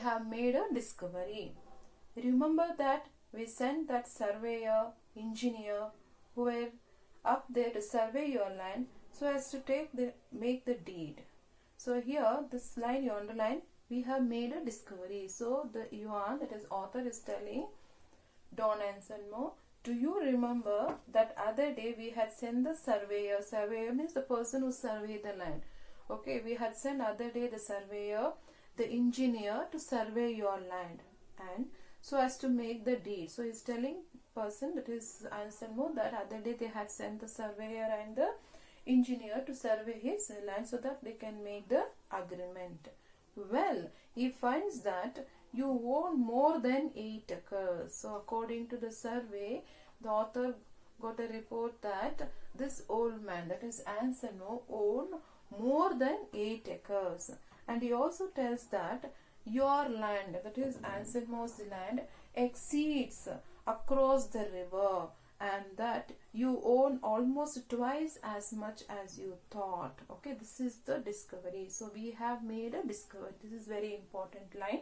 have made a discovery. Remember that we sent that surveyor, engineer who were up there to survey your land so as to make the deed. So here this line you underline, we have made a discovery. So the Yuan, that is author, is telling Don Anselmo, do you remember that other day we had sent the surveyor? Surveyor means the person who surveyed the land. Okay, we had sent other day the surveyor, the engineer to survey your land and so as to make the deed. So he's telling person, that is Anselmo, that other day they had sent the surveyor and the engineer to survey his land so that they can make the agreement. Well, he finds that you own more than 8 acres. So according to the survey, the author got a report that this old man, that is Anselmo, owned more than 8 acres. And he also tells that your land, that is Anselmo's land, exceeds across the river, and that you own almost twice as much as you thought. Okay, this is the discovery. So we have made a discovery. This is very important line.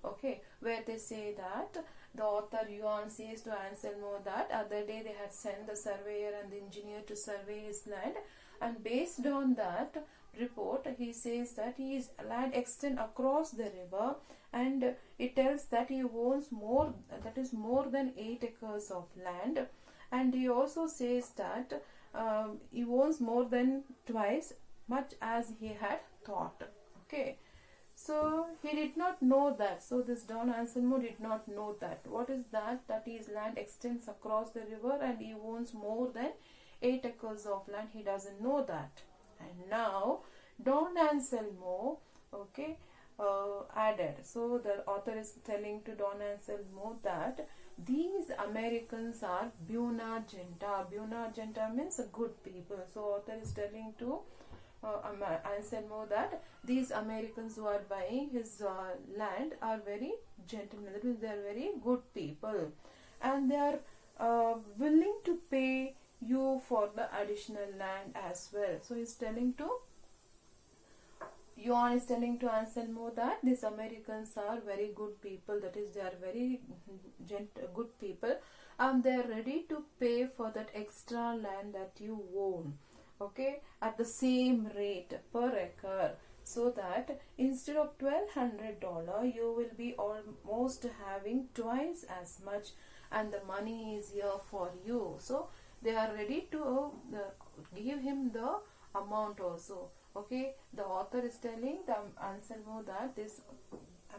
Okay, where they say that the author Yuan says to Anselmo that other day they had sent the surveyor and the engineer to survey his land, and based on that report he says that his land extends across the river, and it tells that he owns more, that is more than 8 acres of land, and he also says that he owns more than twice much as he had thought. Okay, so he did not know that. So this Don Anselmo did not know that. What is that? That his land extends across the river and he owns more than 8 acres of land. He doesn't know that. And now Don Anselmo, okay, added. So the author is telling to Don Anselmo that these Americans are Buena Gente. Buena Gente means good people. So author is telling to Anselmo that these Americans who are buying his land are very gentlemen. That means they are very good people, and they are willing to pay you for the additional land as well. So he's telling to Yuan is telling to Anselmo that these Americans are very good people. That is, they are very good people, and they are ready to pay for that extra land that you own. Okay, at the same rate per acre, so that instead of $1,200 you will be almost having twice as much, and the money is here for you. So they are ready to give him the amount also. Okay, the author is telling the Anselmo that these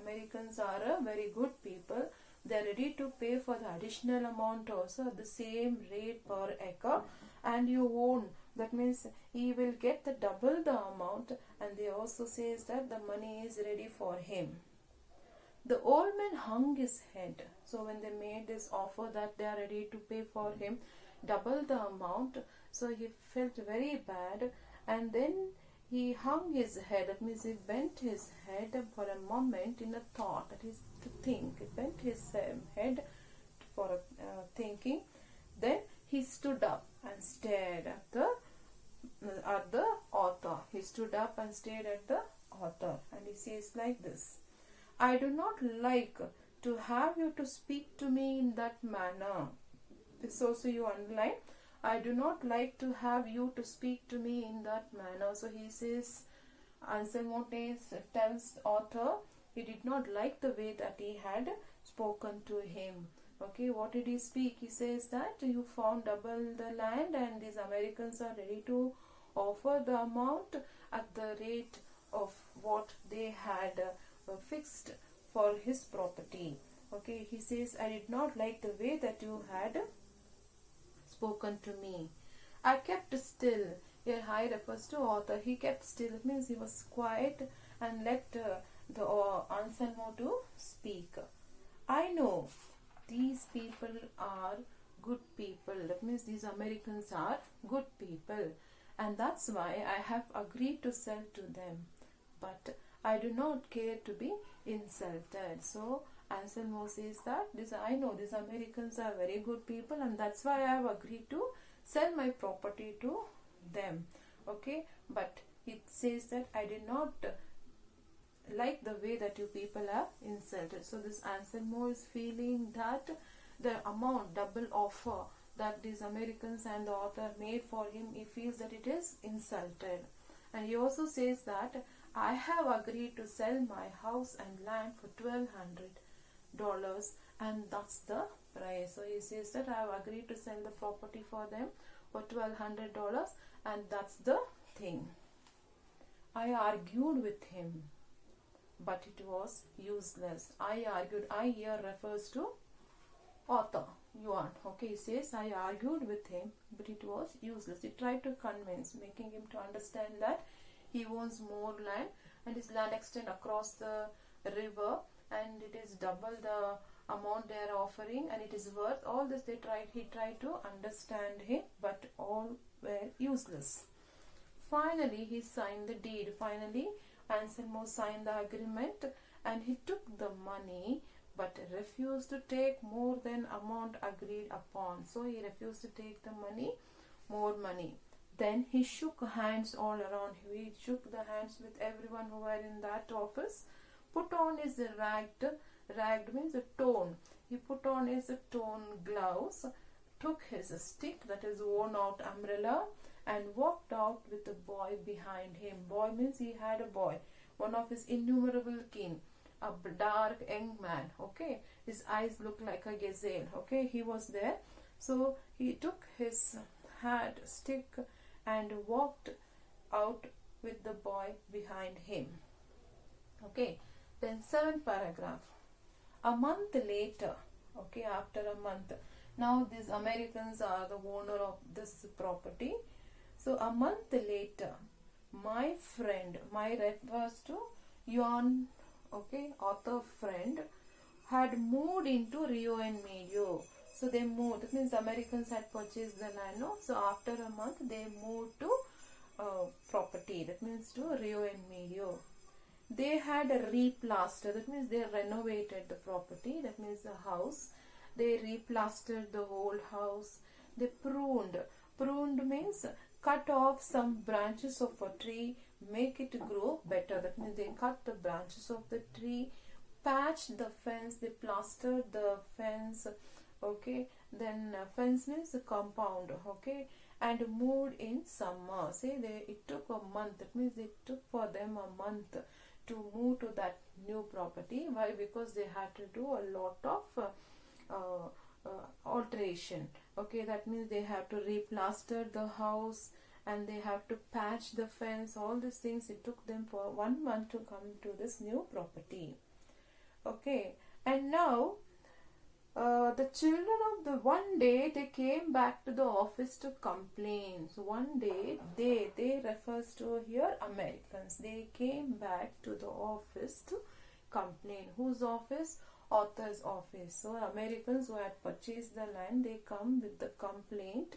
Americans are a very good people. They are ready to pay for the additional amount also at the same rate per acre, and you own. That means he will get the double the amount, and they also says that the money is ready for him. The old man hung his head. So when they made this offer that they are ready to pay for him double the amount, so he felt very bad, and then he hung his head. That means he bent his head for a moment in a thought, that is to think. He bent his head for thinking. Then he stood up and stared at the author. He stood up and stared at the author, and he says like this: I do not like to have you to speak to me in that manner. This also you underline. I do not like to have you to speak to me in that manner. So he says, Anselmo tells author he did not like the way that he had spoken to him. Okay, what did he speak? He says that you found double the land, and these Americans are ready to offer the amount at the rate of what they had fixed for his property. Okay, he says, I did not like the way that you had spoken to me. I kept still. Here I refers to author. He kept still. It means he was quiet and let the Anselmo to speak. I know these people are good people. That means these Americans are good people, and that's why I have agreed to sell to them. But I do not care to be insulted. So Anselmo says that I know these Americans are very good people, and that's why I have agreed to sell my property to them. Okay, but it says that I did not like the way that you people have insulted. So this Anselmo is feeling that the amount, double offer that these Americans and the author made for him, he feels that it is insulted. And he also says that I have agreed to sell my house and land for $1,200, and that's the price. So he says that I have agreed to sell the property for them for $1,200, and that's the thing. I argued with him, but it was useless. I argued. I here refers to author, Yuan. Okay, he says, I argued with him, but it was useless. He tried to convince, making him to understand that he wants more land, and his land extends across the river, and it is double the amount they are offering, and it is worth all this. He tried to understand him, but all were useless. Finally, he signed the deed. Finally, Anselmo signed the agreement, and he took the money, but refused to take more than amount agreed upon. So he refused to take the money, more money. Then he shook hands all around. He shook the hands with everyone who were in that office. Put on his ragged means a tone. He put on his tone gloves, took his stick, that is worn out umbrella, and walked out with the boy behind him. Boy means he had a boy, one of his innumerable kin, a dark young man. Okay, his eyes looked like a gazelle. Okay, he was there. So he took his hat, stick, and walked out with the boy behind him. Okay, then 7th paragraph. A month later, okay, after a month, now these Americans are the owner of this property. So a month later, my friend, my refers to Yuan, okay, author friend, had moved into Rio and Medio. So they moved. That means Americans had purchased the land. No? So after a month, they moved to property. That means to Rio and Medio. They had replastered. That means they renovated the property. That means the house. They replastered the whole house. They pruned. Pruned means cut off some branches of a tree, make it grow better. That means they cut the branches of the tree, patched the fence, they plastered the fence. Okay, then fence means a compound. Okay, and moved in summer. Say it took a month. That means it took for them a month to move to that new property. Why? Because they had to do a lot of alteration. Okay, that means they have to replaster the house, and they have to patch the fence. All these things, it took them for 1 month to come to this new property. Okay, and now the children of the one day they came back to the office to complain. So one day they refers to here Americans. They came back to the office to complain. Whose office? Author's office. So Americans who had purchased the land, they come with the complaint,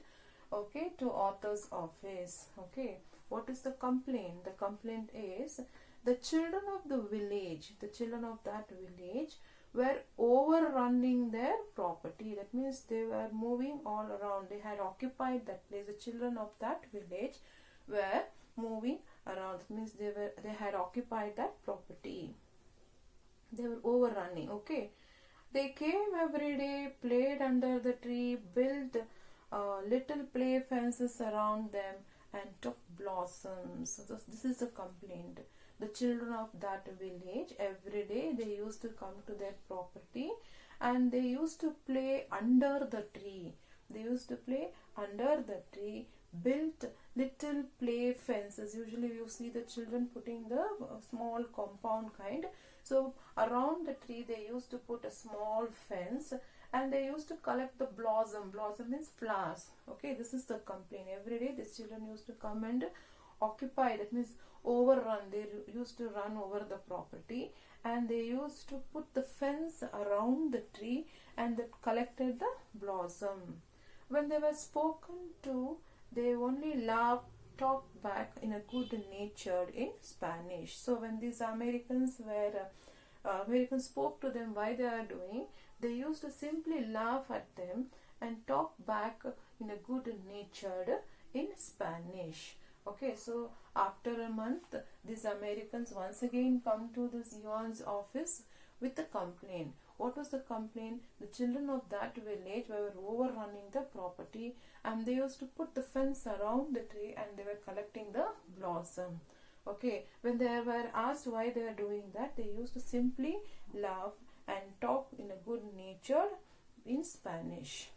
okay, to author's office. Okay, what is the complaint? The complaint is the children of the village, the children of that village were overrunning their property. That means they were moving all around. They had occupied that place. The children of that village were moving around. That means they had occupied that property. They were overrunning. Okay, they came every day, played under the tree, built little play fences around them, and took blossoms. So this is the complaint. The children of that village, every day they used to come to their property, and they used to play under the tree. They used to play under the tree, built little play fences. Usually you see the children putting the small compound kind. So around the tree they used to put a small fence, and they used to collect the blossom. Blossom means flowers. Okay, this is the complaint. Every day these children used to come and occupy. That means overrun. They used to run over the property, and they used to put the fence around the tree, and they collected the blossom. When they were spoken to, they only laughed, talked back in a good natured in Spanish. So when these Americans spoke to them why they are doing, they used to simply laugh at them and talk back in a good natured in Spanish. Okay, so after a month, these Americans once again come to this Yuan's office with a complaint. What was the complaint? The children of that village were overrunning the property, and they used to put the fence around the tree, and they were collecting the blossom. Okay, when they were asked why they were doing that, they used to simply laugh and talk in a good nature in Spanish.